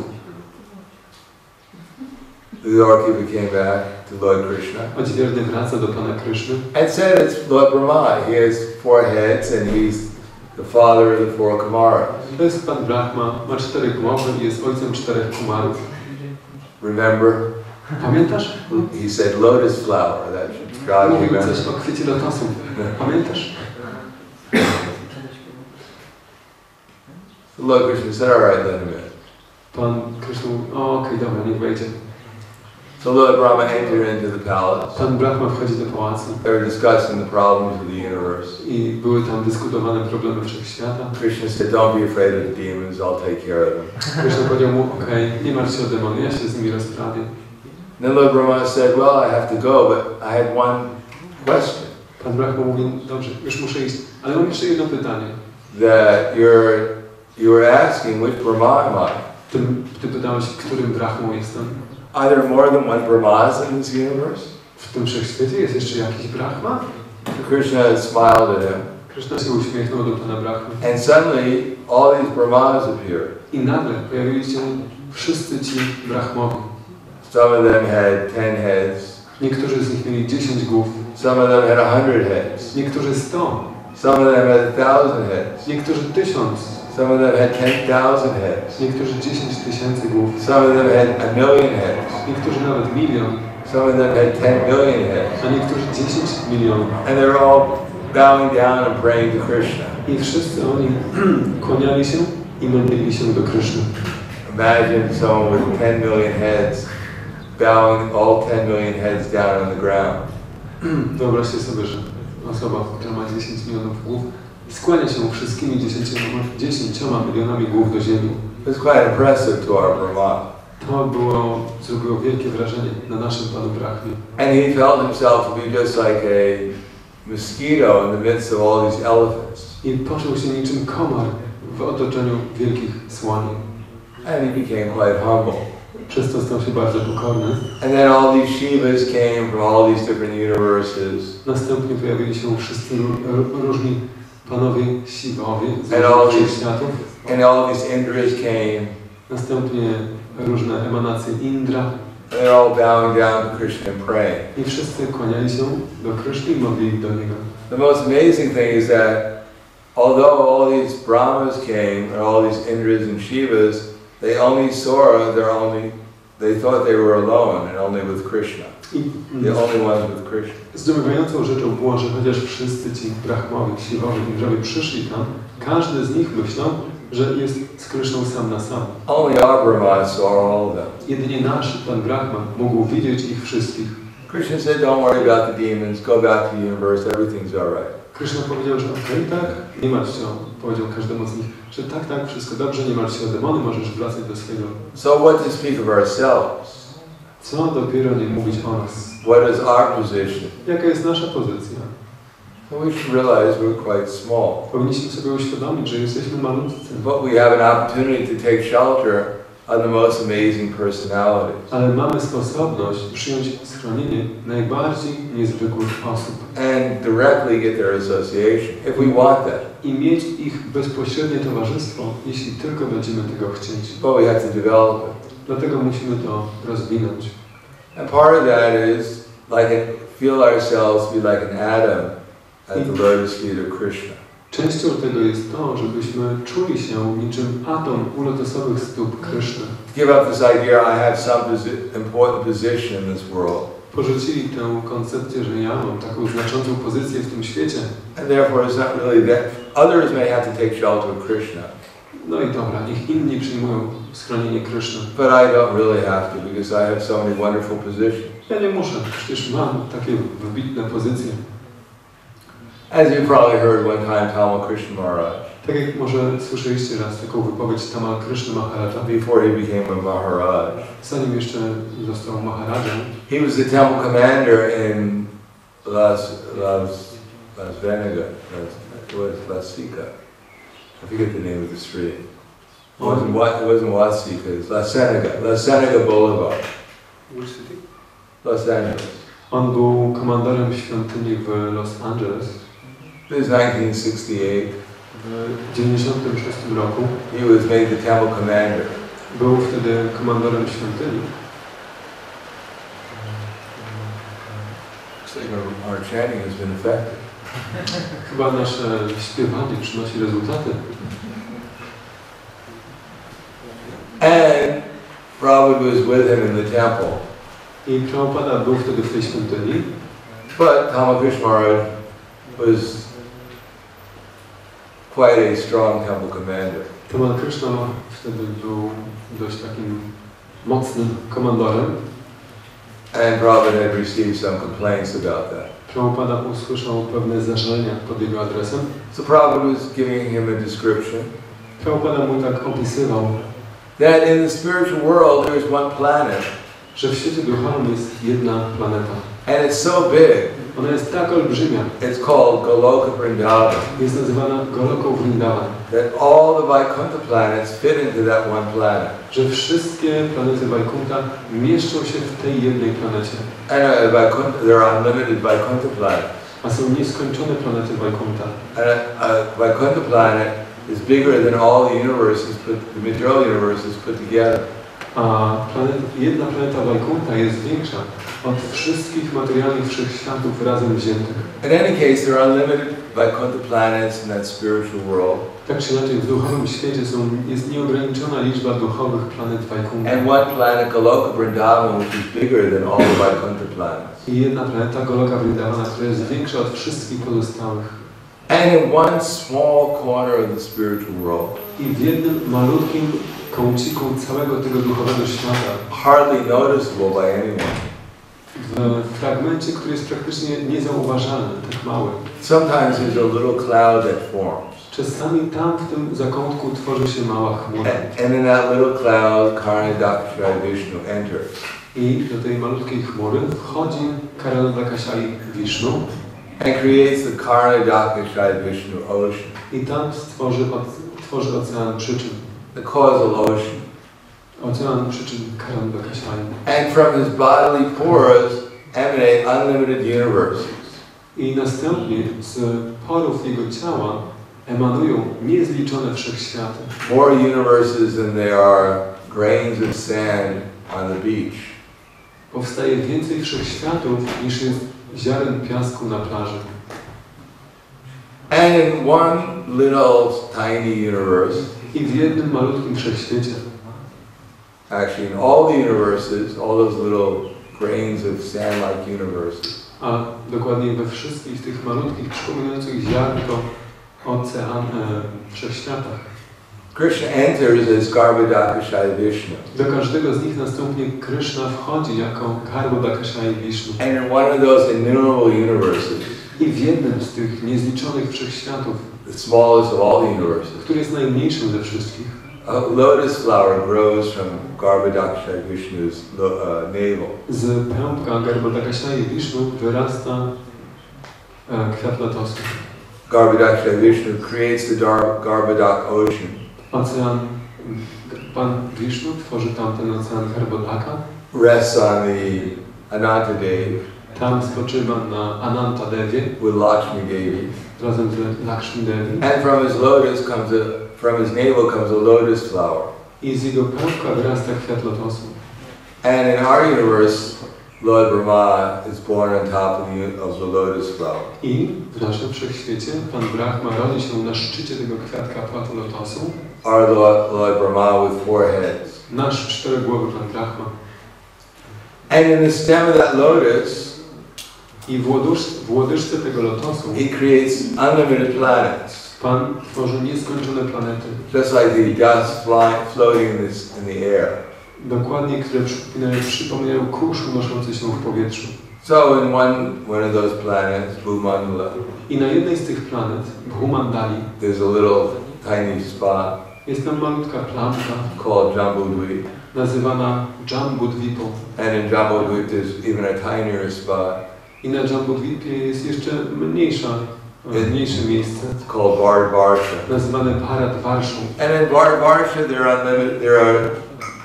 The doorkeeper came back to Lord Krishna
Odźwierny wraca do Pana Kryszny
and said, "It's Lord Brahma. He has 4 heads and he's the father of the 4 Kumaras."
To jest Pan Brahma, ma 4 głowy i jest ojcem 4 Kumarów.
Remember?
Pamiętasz?
He said lotus flower. That should jog you
Mówił
memory.
coś o kwiecie lotosu. Pamiętasz?
Lord Krishna said, "All right, let him in."
Pan Kryszna mówi, okej, dobra, niech wejdzie.
So Lord Brahma entered into the palace.
Pan Brahma wchodzi do pałacu.
They were discussing the problems of the universe.
I były tam dyskutowane problemy wszechświata.
Krishna said, "Don't be afraid of the demons. I'll take care of them."
Krishna powiedział mu, okej, nie martw się o demony, ja się z nimi rozprawię.
Then Lord Brahma said, "Well, I have to go, but I had one question."
Pan Brahma mówi, dobrze, już muszę iść, ale mam jeszcze jedno pytanie.
That you were asking, which Brahma am I?
Ty pytałeś, którym Brahmą jestem?
Are there more than one Brahmas in this universe?
W tym wszechświecie jest jeszcze jakiś Brahma?
Krishna smiled at him.
Krishna się uśmiechnął do Pana Brahmy.
And suddenly, all these Brahmas appeared.
I nagle pojawili się wszyscy ci Brahmowie.
Some of them had 10 heads.
Niektórzy z nich mieli 10 głów.
Some of them had 100 heads.
Niektórzy 100.
Some of them had 1,000 heads.
Niektórzy 1000.
Some of them had 10,000 heads.
Niektórzy 10 000 głów.
Some of them had 1,000,000 heads.
Niektórzy nawet milion.
Some of them had 10,000,000 heads.
A niektórzy 10 milionów.
And they were all bowing down and praying to Krishna.
I wszyscy oni kłaniali się i modlili się do Kryszny.
Imagine someone with 10,000,000 heads bowing all 10,000,000 heads down on the ground.
Wyobraźcie sobie, że osoba, która ma 10 milionów głów, skłania się wszystkimi 10 milionami głów do ziemi.
It's quite impressive to our Brahma.
To zrobiło wielkie wrażenie na naszym Panu Brahmie.
And he felt himself to be just like a mosquito in the midst of all these elephants.
I poczuł się niczym komar w otoczeniu wielkich słoni.
And he became quite humble.
Przez to stał się bardzo pokorny.
And then all these Shivas came from all these different universes.
Następnie pojawili się wszyscy różni panowie Siwowie z
And all
różnych
these-
światów.
And all these Indras came.
Następnie różne emanacje Indra.
And they're all bowing down to Krishna and praying.
I wszyscy kłaniali się do Kryszny i modlili do Niego.
The most amazing thing is that although all these Brahmas came, and all these Indras and Shivas, they only saw they thought they were alone and only with Krishna. The only ones with Krishna.
Zdumiewającą rzeczą było, że chociaż wszyscy ci Brahmowie, Siwowie, Indrowie przyszli tam, każdy z nich myślał, że jest z Kryszną sam na sam.
Only our Brahma saw all of them.
Jedynie nasz Pan Brahma mógł widzieć ich wszystkich.
Krishna said, "Don't worry about the demons. Go back to the universe. Everything's all right."
Kryszna powiedział, że okej, tak, nie martw się, powiedział każdemu z nich, że tak, wszystko dobrze, nie martw się o demony, możesz wracać do swojego.
So what to speak of ourselves?
Co dopiero nie mówić o nas?
What is our position?
Jaka jest nasza pozycja?
So we should realize we're quite small.
Powinniśmy sobie uświadomić, że jesteśmy malutcy.
But we have an opportunity to take shelter on the most amazing personalities.
Ale mamy sposobność przyjąć schronienie najbardziej niezwykłych osób.
And directly get their association, if we want that.
I mieć ich bezpośrednie towarzystwo, jeśli tylko będziemy tego chcieć.
But we have to develop it.
Dlatego musimy to rozwinąć.
And part of that is feel ourselves to be like an atom at the lotus feet of Krishna.
Częścią tego jest to, żebyśmy czuli się niczym atom u lotosowych stóp Kryszny.
Give up this idea I have some important position in this world.
Porzucili tę koncepcję, że ja mam taką znaczącą pozycję w tym świecie.
And therefore it's not really that. Others may have to take shelter of Krishna.
No i dobra, niech inni przyjmują schronienie Kryszny.
But I don't really have to because I have so many wonderful positions.
Ja nie muszę, przecież mam takie wybitne pozycje.
As you probably heard one time, Tamal Krishna Maharaj.
Tak jak może słyszeliście raz taką wypowiedź Tamal Krishna Maharaja.
Before he became a Maharaj.
Zanim jeszcze został Maharajem.
He was the temple commander in Las Sika. I forget the name of the street. It wasn't Wasika, it was La Cienega Boulevard.
Which city?
Los Angeles.
On był komandorem świątyni w Los Angeles.
It was 1968.
W 1996 roku.
He was made the temple commander.
Był wtedy komandorem świątyni.
Looks like our chanting has been effective.
Chyba nasze śpiewanie przynosi rezultaty.
And Prabhupada was with him in the temple.
I Prabhupada był wtedy w tej świątyni.
But Tamal Krishna Maharaj was quite a strong temple commander.
Tamal Krishna wtedy był dość takim mocnym komandorem.
And Prabhupada had received some complaints about that.
Prabhupada usłyszał pewne zażalenia pod jego adresem.
So Prabhupada was giving him a description
Prabhupada mu tak opisywał,
that in the spiritual world there is one planet,
że w świecie duchowym jest jedna planeta.
and it's so big,
Ona jest tak olbrzymia,
it's called Goloka Vrindavan,
jest nazywana Goloką Vrindavan,
that all the Vaikuntha planets fit into that one planet.
że wszystkie planety Vaikuntha mieszczą się w tej jednej planecie.
And there are unlimited Vaikuntha planets.
A są nieskończone planety Vaikuntha.
And a Vaikuntha planet is bigger than all the universes, the material universes put together.
A jedna planeta Vaikuntha jest większa od wszystkich materialnych wszechświatów razem wziętych.
In any case, there are unlimited Vaikuntha planets in that spiritual world.
Tak czy inaczej, w duchowym świecie jest nieograniczona liczba duchowych planet Vaikuntha.
And one planet, Goloka Vrindavan, which is bigger than all the Vaikuntha planets.
I jedna planeta, Goloka Vrindavana, która jest większa od wszystkich pozostałych.
And in one small corner of the spiritual world,
I w jednym malutkim kąciku całego tego duchowego świata,
hardly noticeable by anyone,
w fragmencie, który jest praktycznie niezauważalny, tak mały.
sometimes there's a little cloud that forms.
Czasami tam w tym zakątku tworzy się mała chmura.
And in that little cloud, Karnadakshai Vishnu enters.
I do tej malutkiej chmury wchodzi Prahladananda Vishnu
And creates the Karnadakshai Vishnu ocean,
i tam tworzy ocean przyczyn.
the causal ocean.
Ocean przyczyn Prahladananda.
And from his bodily pores emanate unlimited universes.
I następnie z porów jego ciała emanują niezliczone wszechświaty.
More universes than there are grains of sand on the beach.
Powstaje więcej wszechświatów niż jest ziaren piasku na plaży.
And in one little tiny universe,
I w jednym malutkim wszechświecie,
actually in all the universes, all those little grains of sand-like universes,
a dokładnie we wszystkich tych malutkich, przypominających ziarnko wszechświatach,
Krishna enters as Garbhodakashai Vishnu.
do każdego z nich następnie Krishna wchodzi jako Garbhodakashai Vishnu.
And in one of those innumerable universes,
I w jednym z tych niezliczonych wszechświatów,
the smallest of all the universes,
który jest najmniejszym ze wszystkich,
a lotus flower grows from Garbhodakashai Vishnu's navel.
z pępka Garbhodakashai Vishnu wyrasta kwiat lotosu.
Garbhodakashai Vishnu creates the Garbhodak ocean.
Ocean, Pan Vishnu tworzy tamten ocean Garbhodaka.
Rests on the Ananta Devi.
Tam spoczywa na Ananta Devie
with Lakshmi Devi.
razem z Lakshmi Devi.
And from his navel comes a lotus flower.
I z jego pępka wyrasta kwiat lotosu.
And in our universe, Lord Brahma is born on top of the lotus flower.
I w naszym wszechświecie Pan Brahma rodzi się na szczycie tego kwiatka płatu lotosu.
Our Lord Brahma with 4 heads.
Nasz czterogłowy Pan Brahma.
And in the stem of that lotus,
I w łodyżce tego lotosu
he creates unlimited planets.
Pan tworzy nieskończone planety.
Just like the dust floating in the air.
Dokładnie, które przypominają kurz unoszący się w powietrzu.
So in one of those planets, Bhumandala,
I na jednej z tych planet, Bhumandali,
there's a little tiny spot
jest tam malutka plamka
called Jambudvip.
nazywana Jambudvipą.
And in Jambudvip there's even a tinier spot.
I na Jambudvipie jest jeszcze mniejsze miejsce
called Bharatvarsha.
nazywane Bharatvarshą.
And in Bharatvarsha there are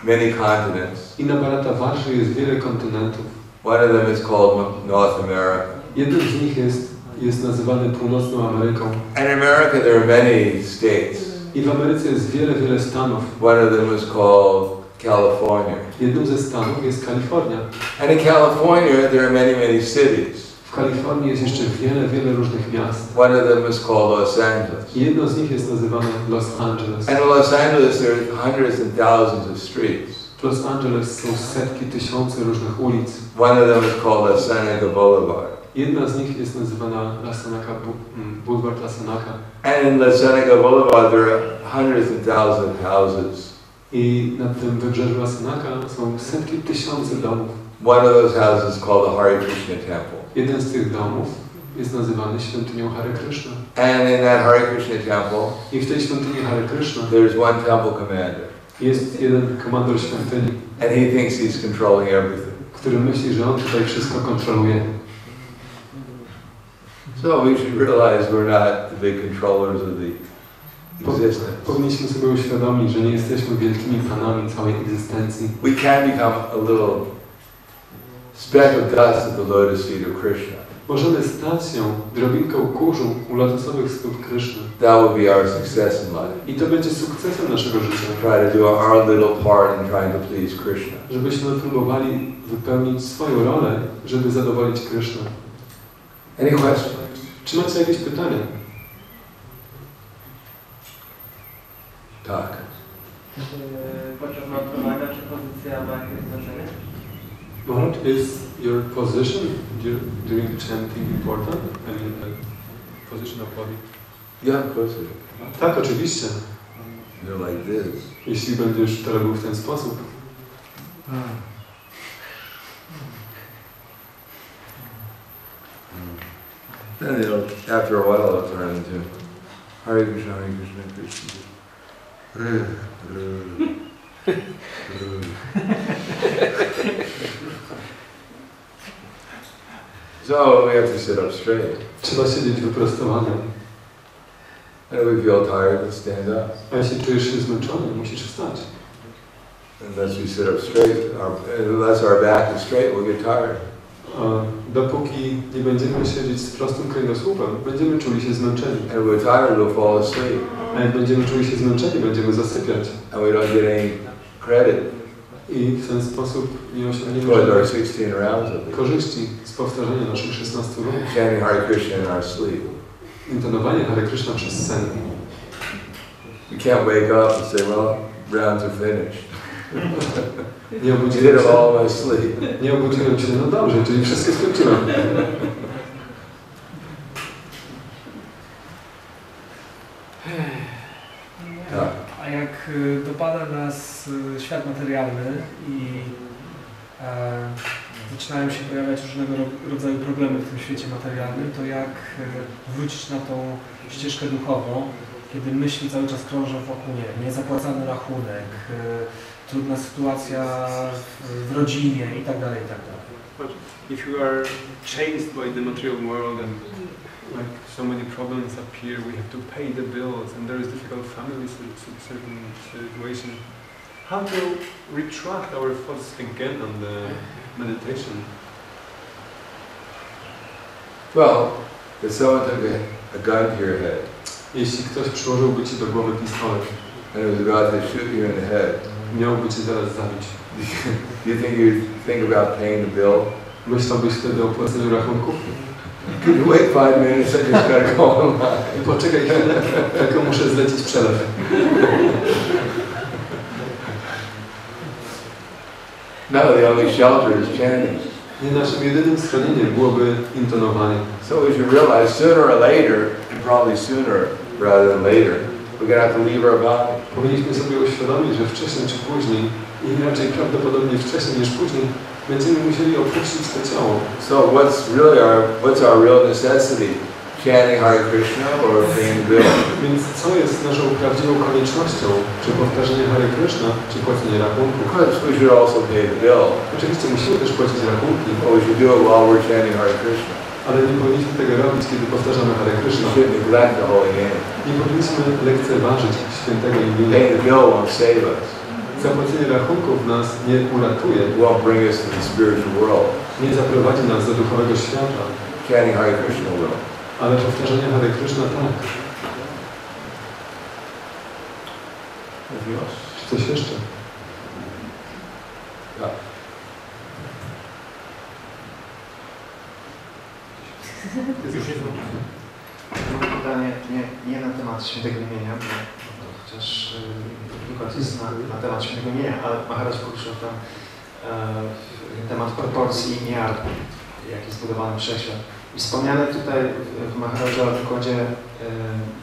many continents.
I na Bharatvarszy jest wiele kontynentów.
One of them is called North America.
Jeden z nich jest nazywany Północną Ameryką.
And in America there are many states.
I w Ameryce jest wiele stanów.
One of them is called California.
Jednym ze stanów jest Kalifornia.
And in California there are many cities.
W Kalifornii jest jeszcze wiele różnych miast.
One of them is called Los Angeles.
I jedno z nich jest nazywane Los Angeles.
And in Los Angeles there are hundreds and thousands of streets.
W Los Angeles są setki, tysiące różnych ulic.
One of them is called La Seneca Boulevard.
Jedna z nich jest nazywana La Seneca, Boulevard La Seneca.
And in La Seneca Boulevard there are hundreds and thousands of houses.
I na tym wybrzeżu La Seneca są setki tysiące domów.
One of those houses is called the Hare Krishna temple.
Jeden z tych domów jest nazywany świątynią Hare Krishna.
And in that Hare Krishna temple,
I w tej świątyni Hare Krishna
there's one temple commander.
jest jeden komandor świątyni,
And he thinks he's controlling everything.
który myśli, że on tutaj wszystko kontroluje.
So we should realize we're not the big controllers of the existence.
Powinniśmy sobie uświadomić, że nie jesteśmy wielkimi panami całej egzystencji.
We can become a little speck of dust at the lotus feet of Krishna.
Możemy stać się drobinką kurzu u lotosowych stóp Kryszny.
That will be our success in life.
I to będzie sukcesem naszego życia.
Try to do our little part in trying to please Krishna.
Żebyśmy próbowali wypełnić swoją rolę, żeby zadowolić Krysznę.
Any questions?
Czy macie jakieś pytania?
Tak.
Podczas mantrowania, czy pozycja ma jakieś znaczenie?
What is your position during the chanting important? I mean, position of body.
Yeah, of course.
Tak, oczywiście.
You're like this.
Jeśli będziesz to robił w ten sposób.
Then after a while it'll turn into Hare Krishna, Hare Krishna, Krishna. So we have to sit up straight.
Trzeba siedzieć wyprostowanym.
And if we feel tired, let's stand up.
A jeśli czujesz się zmęczony, musisz wstać.
Unless we sit up straight, unless our back is straight, we'll get tired.
A dopóki nie będziemy siedzieć z prostym kręgosłupem, będziemy czuli się zmęczeni.
And if we're tired, we'll fall asleep.
A jak będziemy czuli się zmęczeni, będziemy zasypiać.
And we don't get any credit
I w ten sposób nie osiągniemy
towards our
żadnych
16 rounds of it.
korzyści z powtarzania naszych 16 ruchów.
Chanting Hare Krishna in our sleep.
Intonowanie Hare Krishna przez sen.
We can't wake up and say, well, rounds are finished.
Nie
I
obudziłem
did it
się,
all in my sleep.
nie obudziłem się, no dobrze, czyli wszystkie skończyłem.
Tak.
A jak dopada nas świat materialny i zaczynają się pojawiać różnego rodzaju problemy w tym świecie materialnym, to jak wrócić na tą ścieżkę duchową, kiedy myśli cały czas krążą wokół niezapłacany rachunek, trudna sytuacja w rodzinie i tak dalej, i tak dalej.
If you are chased by the material world and like so many problems appear, we have to pay the bills and there is difficult family situation. How to retract our thoughts again on the meditation?
Well, if someone took a gun to your head
Jeśli ktoś przyłożyłby ci do głowy pistolet,
and was about to shoot you in the head,
miałby cię zaraz zabić,
do you think you'd think about paying the bill?
myślałbyś wtedy o płaceniu rachunków?
Could you wait 5 minutes? I just gotta go online.
Poczekaj chwilę, tylko muszę zlecić przelew.
No, the only shelter is chanting.
Nie, naszym jedynym schronieniem byłoby intonowanie.
So we should realize sooner or later, and probably sooner rather than later, we're going to have to leave our body.
Powinniśmy sobie uświadomić, że wcześniej czy później, i raczej prawdopodobnie wcześniej niż później, będziemy musieli opuścić to ciało.
So what's our real necessity? Chanting Hare Krishna or paying the bill?
Więc co jest naszą prawdziwą koniecznością? Czy powtarzanie Hare Krishna, czy płacenie rachunków?
Of course, we should also pay the bill,
Oczywiście musimy też płacić rachunki,
but we should do it while we're chanting Hare Krishna.
ale nie powinniśmy tego robić, kiedy powtarzamy Hare
We
Krishna.
shouldn't neglect the holy name.
Nie powinniśmy lekceważyć świętego imienia.
Paying the bill won't save us.
Zapłacenie rachunków nas nie uratuje,
It won't bring us to the spiritual world.
nie zaprowadzi nas do duchowego świata,
Chanting Hare Krishna will.
ale powtarzanie Hare Krishna tak.
Anything else?
Czy coś jeszcze?
Yeah.
Mam pytanie nie na temat świętego imienia, chociaż wykład jest na temat świętego imienia, ale Maharaj poruszył tam temat proporcji i miar, jak jest zbudowany wszechświat. I wspomniane tutaj w Maharaja wykładzie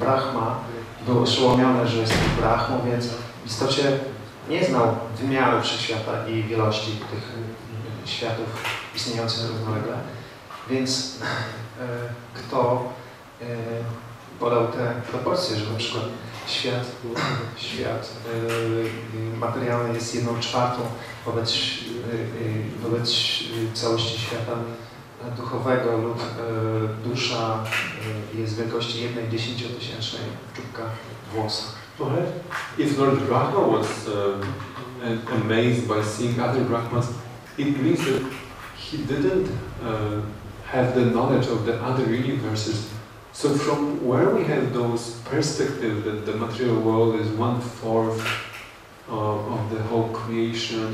Brahma był oszołomiony, że jest Brahmą, więc w istocie nie znał wymiaru wszechświata i wielości tych światów istniejących równolegle. Więc kto podał te proporcje, że na przykład świat materialny jest 1/4 wobec całości świata duchowego lub dusza jest wielkości 1/10,000 czubka włosa.
If Lord Brahma was amazed by seeing other Brahmas, it means that he didn't have the knowledge of the other universes. So from where we have those perspectives that the material world is 1/4 of the whole creation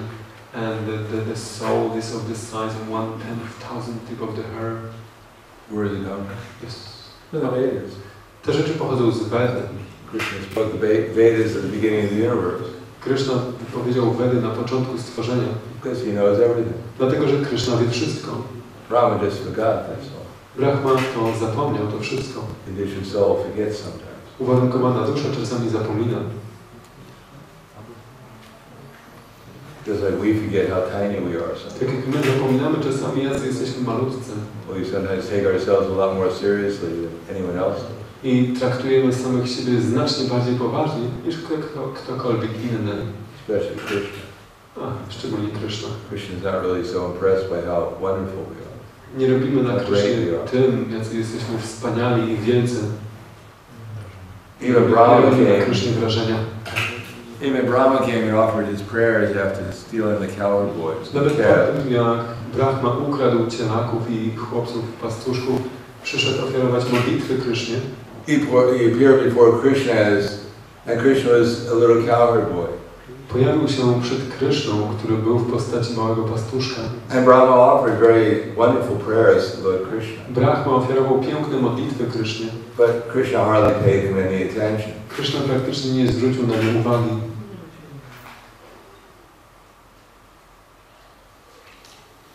and the soul is of the size of 1/10,000th of the hair.
Where is it coming?
Yes.
The Vedas.
Te rzeczy pochodzą z Vedy.
Krishna spoke the Vedas at the beginning of the universe.
Krishna powiedział Vedy na początku stworzenia.
Because he knows everything.
Dlatego, że Krishna wie wszystko.
Brahma just forgot, that's all.
Brahma to zapomniał to wszystko.
Conditioned soul forgets sometimes.
Uwarunkowana dusza czasami zapomina.
Just like we forget how tiny we are sometimes.
Tak jak my zapominamy czasami, jacy jesteśmy malutcy.
We sometimes take ourselves a lot more seriously than anyone else does.
I traktujemy samych siebie znacznie bardziej poważnie niż ktokolwiek inny.
Especially Krishna.
Szczególnie Krishna.
Krishna is not really so impressed by how wonderful we are.
Nie robimy na Krishnie tym, jacy jesteśmy wspaniali i wielcy.
Even Brahma
came. Krishnie wrażenia.
Even Brahma came and offered his prayers after stealing the cowherd boys.
Nawet po tym, jak Brahma ukradł cielaków i chłopców pastuszków, przyszedł ofiarować modlitwy Krishnie.
He appeared before Krishna and Krishna was a little cowherd boy.
Pojawił się przed Kryszną, który był w postaci małego pastuszka.
And Brahma offered very wonderful prayers to Lord Krishna.
Brahma ofiarował piękne modlitwy Krysznie.
But Krishna hardly paid him any attention.
Krishna praktycznie nie zwrócił na nie uwagi.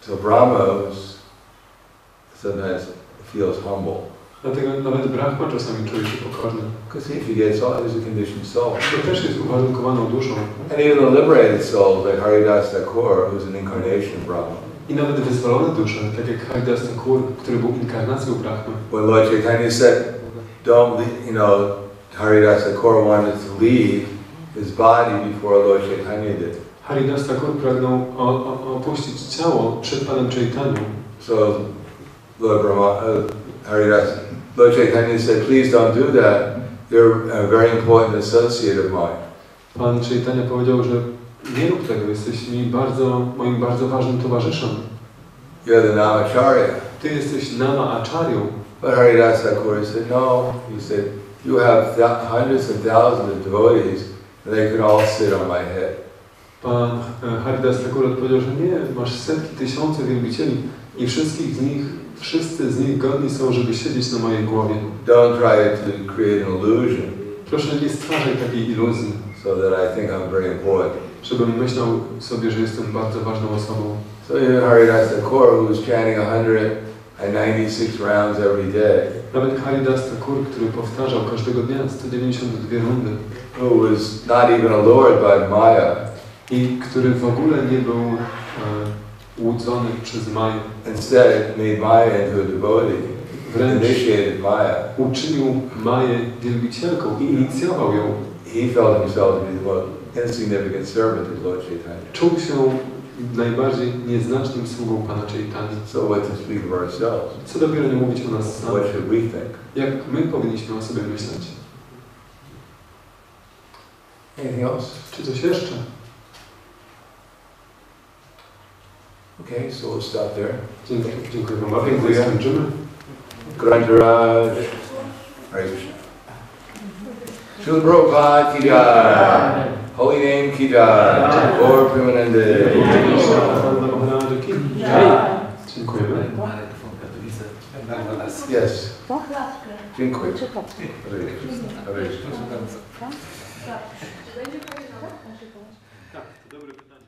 So Brahma sometimes feels humble.
Dlatego nawet Brahma czasami czuje się pokorny.
Because he forgets all, he's a conditioned soul.
To też jest uwarunkowaną duszą.
And even the liberated souls like Haridas Thakur, who's an incarnation of Brahma.
I nawet wyzwolone dusze, tak jak Haridas Thakur, który był inkarnacją Brahmy.
When Lord Chaitanya said, don't leave, you know, Haridas Thakur wanted to leave his body before Lord Chaitanya did.
Haridas Thakur pragnął opuścić ciało przed Panem Chaitanią.
So Lord Chaitanya said, please don't do that. You're a very important associate of mine.
Pan Chaitanya powiedział, że nie rób tego, jesteś moim bardzo ważnym towarzyszem.
You're the Namacharya.
Ty jesteś Nama Acharyą.
But Haridas Thakur said, no. He said, you have hundreds and thousands of devotees, and they could all sit on my head.
Pan Haridas Thakur odpowiedział, że nie, masz setki tysięcy wielbicieli i wszyscy z nich godni są, żeby siedzieć na mojej głowie.
Don't try to create an illusion.
Proszę, nie stwarzaj takiej iluzji.
So that I think I'm very important.
Żebym myślał sobie, że jestem bardzo ważną osobą.
So even Haridas Thakur, who was chanting 196 rounds every day.
Nawet Haridas Thakur, który powtarzał każdego dnia 192 rundy.
Who was not even allured by Maya.
I który w ogóle nie był łudzony przez Maję.
Instead, made Maya into a devotee.
Wręcz
initiated Maya.
Uczynił Maję wielbicielką i inicjował ją.
He felt himself to be the most insignificant servant of Lord Chaitanya.
Czuł się najbardziej nieznacznym sługą Pana Chaitanya.
So what to speak of ourselves?
Co dopiero nie mówić o nas samych.
What should we think?
Jak my powinniśmy o sobie myśleć?
Anything else?
Czy coś jeszcze?
Okay, so we'll stop there.
Dziękuję Wam bardzo. Dziękuję. Skończymy.
Grantaraj. Hare Krishna. Srila Prabhupada ki jai. Holy name ki jai. Gaur Premanande.
Dziękujemy.
Yes. Dziękuję. Hare Krishna. Hare Krishna.
Tak, to dobre pytanie.